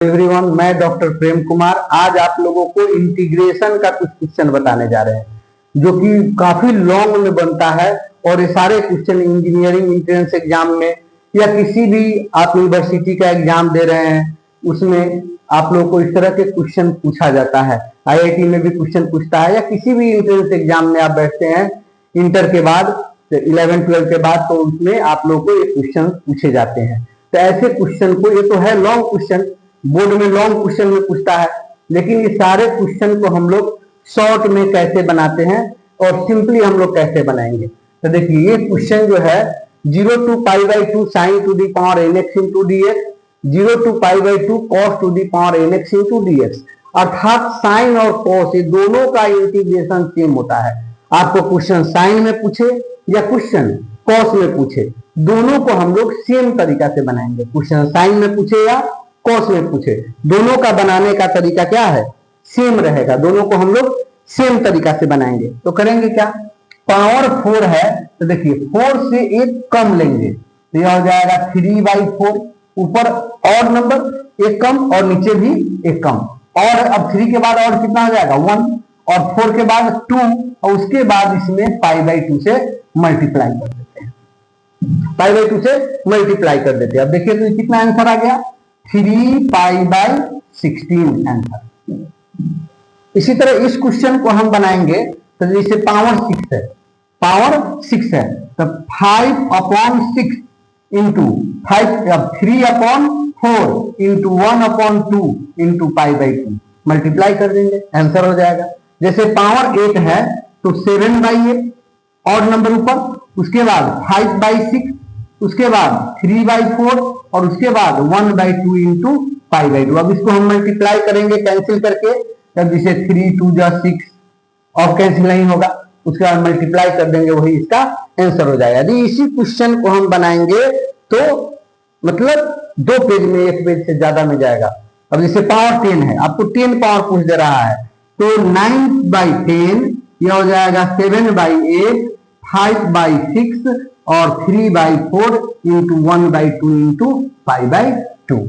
Everyone, मैं doctor Prem Kumar आज आप लोगों को इंटीग्रेशन का कुछ क्वेश्चन बताने जा रहे हैं जो कि काफी लॉन्ग में बनता है। और ये सारे क्वेश्चन इंजीनियरिंग एंट्रेंस एग्जाम में या किसी भी आप यूनिवर्सिटी का एग्जाम दे रहे हैं उसमें आप लोगों को इस तरह के क्वेश्चन पूछा जाता है। आईआईटी में भी क्वेश्चन पूछता है या किसी भी एंट्रेंस एग्जाम में आप बैठते हैं इंटर के बाद 11-12 के बाद, तो उसमें आप लोगों को ये क्वेश्चन पूछे जाते हैं। तो ऐसे क्वेश्चन को, ये तो है लॉन्ग क्वेश्चन, बोर्ड में लॉन्ग क्वेश्चन में पूछता है, लेकिन ये सारे क्वेश्चन को हम लोग शॉर्ट में कैसे बनाते हैं और सिंपली हम लोग कैसे बनाएंगे। तो देखिए ये क्वेश्चन जो है 0 to π/2 sin to the power nx into dx, 0 to π/2 cos to the power nx into dx, अर्थात साइन और कॉस ये दोनों का इंटीग्रेशन सेम होता है। आपको क्वेश्चन साइन में पूछे या क्वेश्चन कॉस में पूछे, दोनों को हम लोग सेम तरीका से बनाएंगे। क्वेश्चन साइन में पूछे या कॉस में पूछे, दोनों का बनाने का तरीका क्या है, सेम रहेगा। दोनों को हम लोग सेम तरीका से बनाएंगे। तो करेंगे क्या, पावर 4 है तो देखिए 4 से एक कम लेंगे तो यह हो जाएगा 3/4, ऊपर और नंबर एक कम और नीचे भी एक कम, और अब 3 के बाद और कितना हो जाएगा 1, और 4 के बाद 2, और उसके बाद इसमें π/2 से मल्टीप्लाई कर देते हैं, π/2 से मल्टीप्लाई कर देते हैं। अब देखिए तो कितना आंसर आ गया 3π/16 आंसर। इसी तरह इस क्वेश्चन को हम बनाएंगे तो जैसे पावर 6 है, पावर 6 है तो 5/6 इंटू 3/4 इंटू 1/2 इंटू π/2 मल्टीप्लाई कर देंगे, आंसर हो जाएगा। जैसे पावर 8 है तो 7/8 और नंबर ऊपर, उसके बाद 5/6, उसके बाद 3/4 और उसके बाद 1/2 इंटू π/2। अब इसको हम मल्टीप्लाई करेंगे कैंसिल करके, तब जिसे 3 2 6 और कैंसिल नहीं होगा, उसके बाद मल्टीप्लाई कर देंगे, वही इसका आंसर हो जाएगा। यदि इसी क्वेश्चन को हम बनाएंगे तो मतलब 2 पेज में, 1 पेज से ज्यादा में जाएगा। अब जैसे पावर 10 है, आपको 10 पावर पूछ दे रहा है तो 9/10 यह हो जाएगा 7/8, 5/6 और 3/4 इंटू 1/2 इंटू π/2।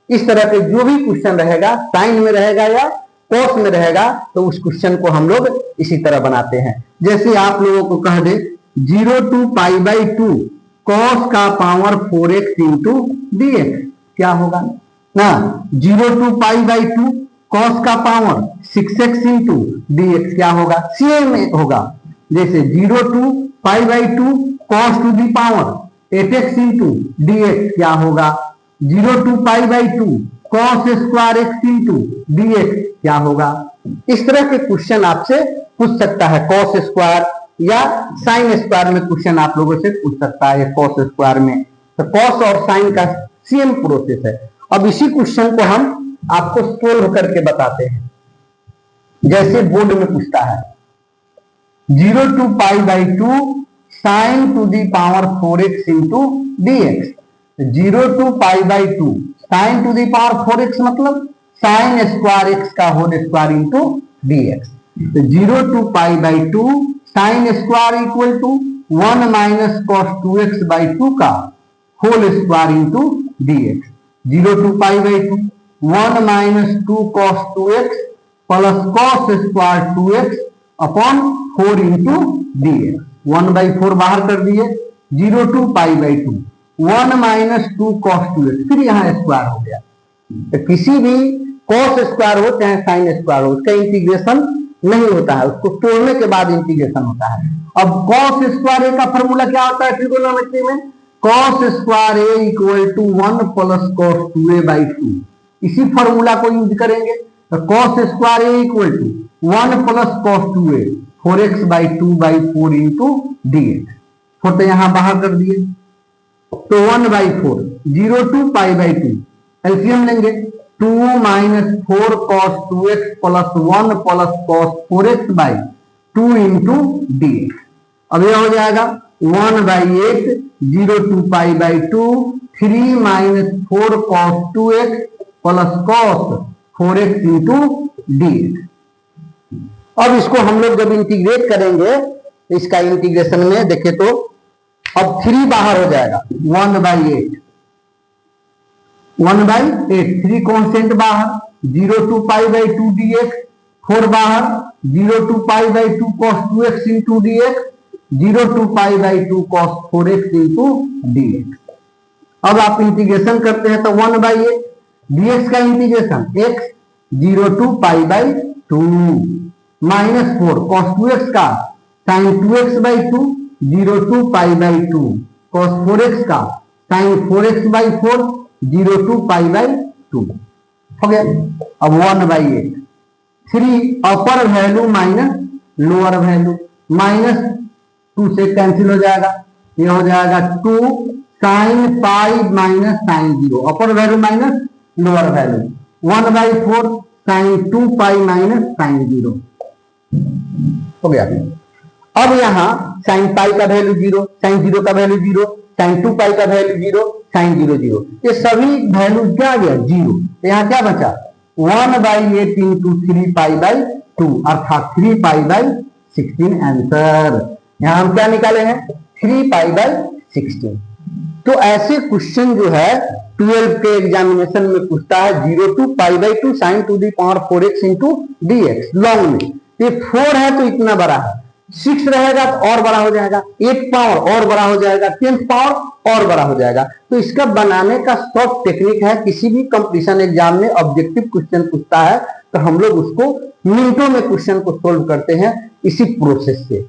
इस तरह के जो भी क्वेश्चन रहेगा, साइन में रहेगा या कॉस में रहेगा, तो उस क्वेश्चन को हम लोग इसी तरह बनाते हैं। जैसे आप लोगों को कह दे 0 to π/2 cos का पावर 4x इंटू dx, क्या होगा ना, 0 to π/2 cos का पावर 6x इंटू dx क्या होगा, सेम होगा। जैसे 0 to π/2 cos टू दी पावर 8x इंटू dx क्या होगा, 0 to π/2 cos square x into dx क्या होगा। इस तरह के क्वेश्चन आपसे पूछ सकता है, कॉस स्क्वायर या साइन स्क्वायर में क्वेश्चन आप लोगों से पूछ सकता है कॉस स्क्वायर में। तो कॉस और साइन का सेम प्रोसेस है। अब इसी क्वेश्चन को हम आपको सोल्व करके बताते हैं। जैसे बोर्ड में पूछता है 0 to π/2 sin to the power 4x into dx, 0 to π/2 sin to the power 4x मतलब sin स्क्वायर x का होल स्क्वायर इंटू dx। तो 0 to π/2 sin square equal to 1 - cos 2x/2 का whole square into dx। 0 to π/2 1 - 2 cos 2x plus cos square 2x upon 4 into dx, 1/4 बाहर कर दिए। 0 to π/2 1 - 2 cos 2x, फिर यहाँ square हो गया। तो किसी भी cos स्क्वायर हो चाहे साइन स्क्वायर हो, उसका इंटीग्रेशन नहीं होता है, उसको तोड़ने के बाद इंटीग्रेशन होता है। अब cos स्क्वायर ए का फॉर्मूला क्या होता है ट्रिगोनोमेट्री में, cos square A equal to 1 plus cos 2a/2। इसी फॉर्मूला को यूज करेंगे तो cos square A equal to 1 plus cos 2a 4x/2/4 into dx। तो यहां बाहर कर दिए तो 1/4, 0 to π/2 एलसीएम लेंगे, 2 - 4 cos 2x plus 1 plus cos 4x/2 into dx। अब यह हो जाएगा 1/8, 0 to π/2 3 - 4 cos 2x plus cos 4x into dx। अब इसको हम लोग जब इंटीग्रेट करेंगे, इसका इंटीग्रेशन में देखें तो अब 3 बाहर हो जाएगा, 1/8 1/8, 3 कॉन्स्टेंट बाहर, 0 to π/2 dx, 4 बाहर, 0 to π/2 cos 2x into dx, 0 to π/2 cos 4x into dx। अब आप इंटीग्रेशन करते हैं तो 1/8 dx का integration x 0 to π/2 -4 cos 2x का sin 2x/2 0 to π/2 cos 4x का sin 4x/4 0 to π/2 हो गया। अब 1/8 3 अपर वैल्यू माइनस लोअर वैल्यू, -2 से कैंसिल हो जाएगा, ये हो जाएगा 2 sin पाई माइनस sin 0, अपर value minus lower value, 1/4 sin 2 pi minus sin 0 हो गया। अब यहाँ sin पाई का वैल्यू 0, sin 0 का वैल्यू 0, sin 2 पाई का वैल्यू 0, sin 0 0, ये सभी वैल्यू क्या आ गया 0। तो यहाँ क्या बचा 1/8 इंटू 3π/2 अर्थात 3π/16 आंसर। यहाँ हम क्या निकाले हैं 3π/16। तो ऐसे क्वेश्चन जो है 12 के एग्जामिनेशन में पूछता है 0 to π/2 sin to the power 4x into dx long में। ये 4 है तो इतना बड़ा है, 6 रहेगा तो और बड़ा हो जाएगा, 8 पावर और बड़ा हो जाएगा, 10th पावर और बड़ा हो जाएगा। तो इसका बनाने का शॉर्ट टेक्निक है, किसी भी कंपटीशन एग्जाम में ऑब्जेक्टिव क्वेश्चन पूछता है तो हम लोग उसको मिनटों में क्वेश्चन को सोल्व करते हैं इसी प्रोसेस से।